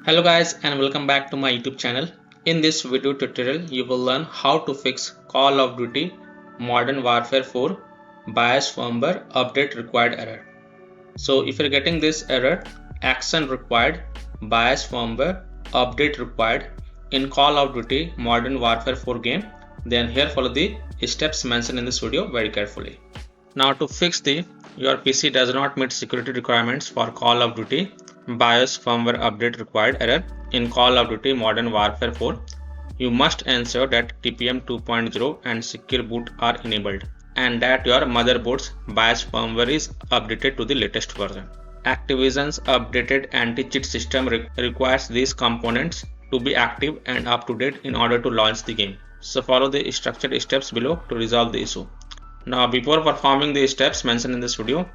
Hello guys and welcome back to my YouTube channel. In this video tutorial you will learn how to fix Call of Duty Modern Warfare 4 BIOS firmware update required error. So if you're getting this error, action required, BIOS firmware update required in Call of Duty Modern Warfare 4 game, then here follow the steps mentioned in this video very carefully. Now to fix your PC does not meet security requirements for Call of Duty BIOS firmware update required error in Call of Duty Modern Warfare 4, you must ensure that TPM 2.0 and Secure Boot are enabled and that your motherboard's BIOS firmware is updated to the latest version. Activision's updated anti-cheat system requires these components to be active and up to date in order to launch the game. So follow the structured steps below to resolve the issue. Now before performing the steps mentioned in this video,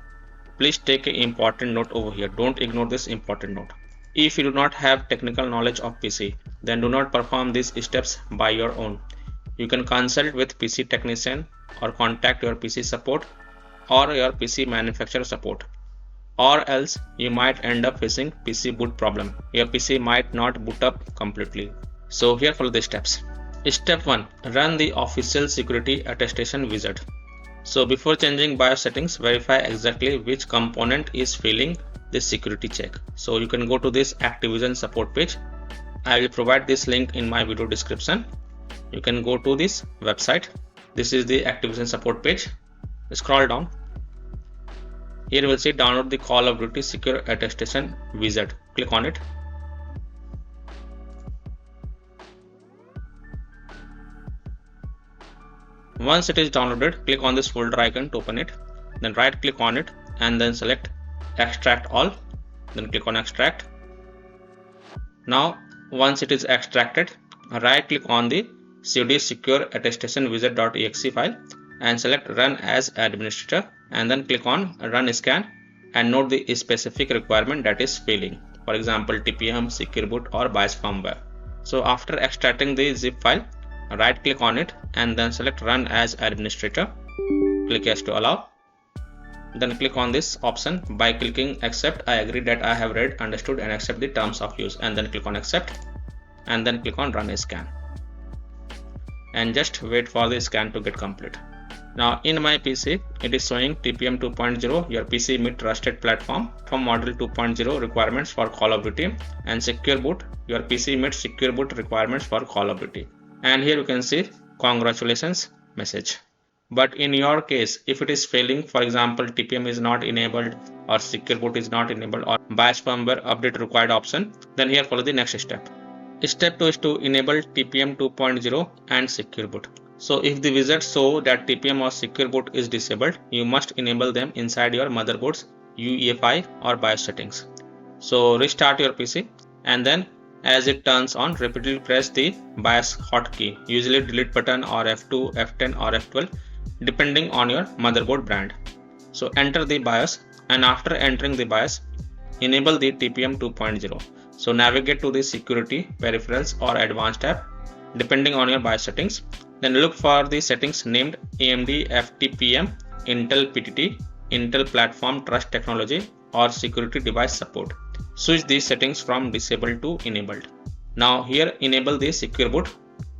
please take an important note over here. Don't ignore this important note. If you do not have technical knowledge of PC, then do not perform these steps by your own. You can consult with PC technician or contact your PC support or your PC manufacturer support. Or else you might end up facing PC boot problem. Your PC might not boot up completely. So here follow the steps. Step 1. Run the official security attestation wizard. So before changing BIOS settings, verify exactly which component is failing this security check. So you can go to this Activision support page. I will provide this link in my video description. You can go to this website. This is the Activision support page. Scroll down. Here you will see download the Call of Duty Secure Attestation Wizard. Click on it. Once it is downloaded, click on this folder icon to open it. Then right click on it and then select extract all. Then click on extract. Now once it is extracted, right click on the cd secure attestation wizard.exe file and select run as administrator and then click on run scan and note the specific requirement that is failing. For example, TPM, Secure Boot or BIOS firmware. So after extracting the zip file, right click on it and then select run as administrator. Click yes to allow. Then click on this option by clicking accept. I agree that I have read, understood and accept the terms of use, and then click on accept and then click on run a scan and just wait for the scan to get complete. Now in my PC it is showing TPM 2.0 your PC meet trusted platform from model 2.0 requirements for Call of Duty, and Secure Boot your PC meets Secure Boot requirements for Call of Duty. And here you can see congratulations message. But in your case, if it is failing, for example TPM is not enabled or Secure Boot is not enabled or BIOS firmware update required option, then here follow the next step. Step 2 is to enable TPM 2.0 and Secure Boot. So if the wizard show that TPM or Secure Boot is disabled, you must enable them inside your motherboard's UEFI or BIOS settings. So restart your PC and then as it turns on, repeatedly press the BIOS hotkey, usually delete button or F2, F10 or F12 depending on your motherboard brand. So enter the BIOS and after entering the BIOS, enable the TPM 2.0. So navigate to the security, peripherals or advanced tab depending on your BIOS settings. Then look for the settings named AMD FTPM, Intel PTT, Intel Platform Trust Technology or Security Device Support. Switch these settings from disabled to enabled. Now here enable the Secure Boot.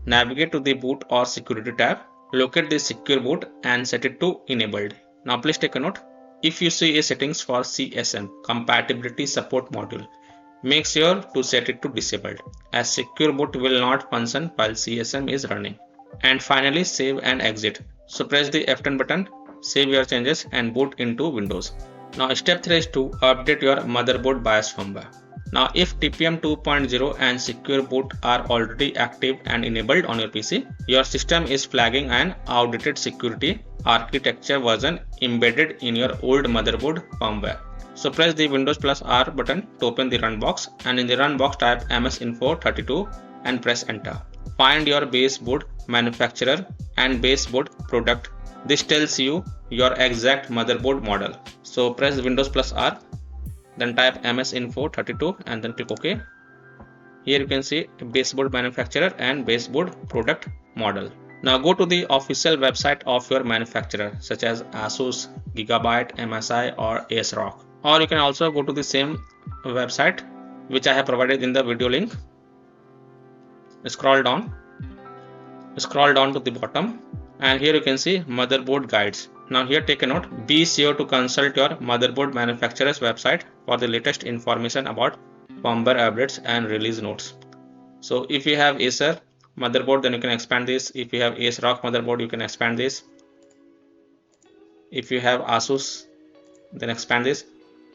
Navigate to the boot or security tab. Locate the Secure Boot and set it to enabled. Now please take a note. If you see a settings for CSM, Compatibility Support Module, make sure to set it to disabled as Secure Boot will not function while CSM is running. And finally save and exit. So press the F10 button, save your changes and boot into Windows. Now step 3 is to update your motherboard BIOS firmware. Now if TPM 2.0 and Secure Boot are already active and enabled on your PC, your system is flagging an outdated security architecture version embedded in your old motherboard firmware. So press the Windows plus R button to open the run box and in the run box type msinfo32 and press enter. Find your baseboard manufacturer and baseboard product. This tells you your exact motherboard model. So press Windows plus R, then type msinfo32 and then click OK. Here you can see baseboard manufacturer and baseboard product model. Now go to the official website of your manufacturer such as Asus, Gigabyte, MSI or ASRock. Or you can also go to the same website which I have provided in the video link. Scroll down to the bottom, and here you can see motherboard guides. Now here take a note, be sure to consult your motherboard manufacturer's website for the latest information about firmware updates and release notes. So if you have Acer motherboard, then you can expand this. If you have Ace Rock motherboard, you can expand this. If you have Asus, then expand this.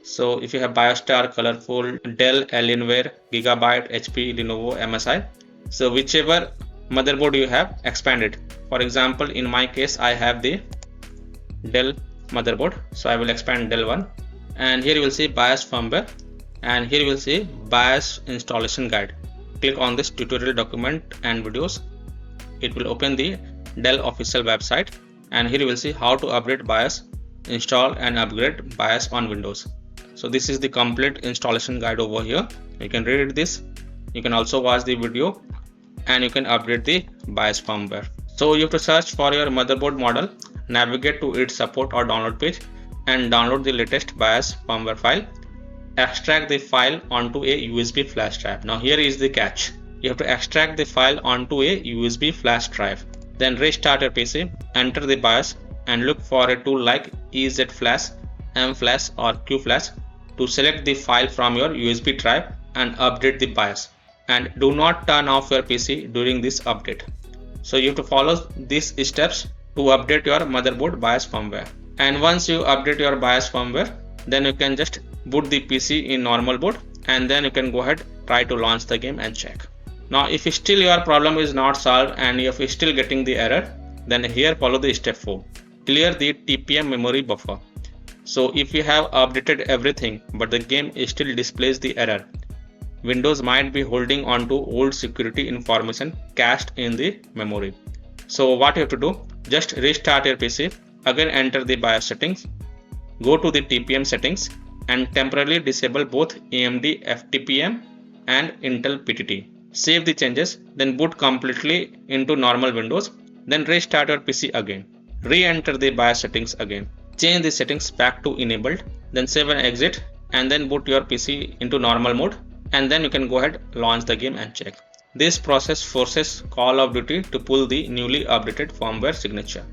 So if you have BioStar, Colorful, Dell, Alienware, Gigabyte, HP, Lenovo, MSI, so whichever motherboard you have, expand it. For example, in my case, I have the Dell motherboard, so I will expand Dell one, and here you will see BIOS firmware, and here you will see BIOS installation guide. Click on this tutorial document and videos. It will open the Dell official website, and here you will see how to update BIOS, install and upgrade BIOS on Windows. So this is the complete installation guide over here. You can read this, you can also watch the video, and you can update the BIOS firmware. So you have to search for your motherboard model, navigate to its support or download page, and download the latest BIOS firmware file. Extract the file onto a USB flash drive. Now here is the catch. You have to extract the file onto a USB flash drive. Then restart your PC, enter the BIOS, and look for a tool like EZ Flash, M Flash or Q Flash to select the file from your USB drive and update the BIOS. And do not turn off your PC during this update. So you have to follow these steps to update your motherboard BIOS firmware. And once you update your BIOS firmware, then you can just boot the PC in normal boot, and then you can go ahead, try to launch the game and check. Now if still your problem is not solved and if you're still getting the error, then here follow the step 4. Clear the TPM memory buffer. So if you have updated everything but the game still displays the error, Windows might be holding on to old security information cached in the memory. So what you have to do, just restart your PC, again enter the BIOS settings, go to the TPM settings and temporarily disable both AMD FTPM and Intel PTT. Save the changes, then boot completely into normal Windows, then restart your PC again. Re-enter the BIOS settings again. Change the settings back to enabled, then save and exit, and then boot your PC into normal mode, and then you can go ahead, launch the game and check. This process forces Call of Duty to pull the newly updated firmware signature,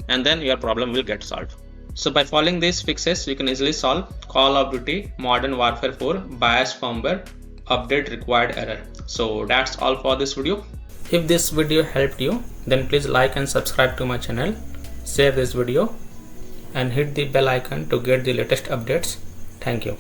and then your problem will get solved. So by following these fixes, you can easily solve Call of Duty Modern Warfare 4 BIOS firmware update required error. So that's all for this video. If this video helped you, then please like and subscribe to my channel, share this video and hit the bell icon to get the latest updates. Thank you.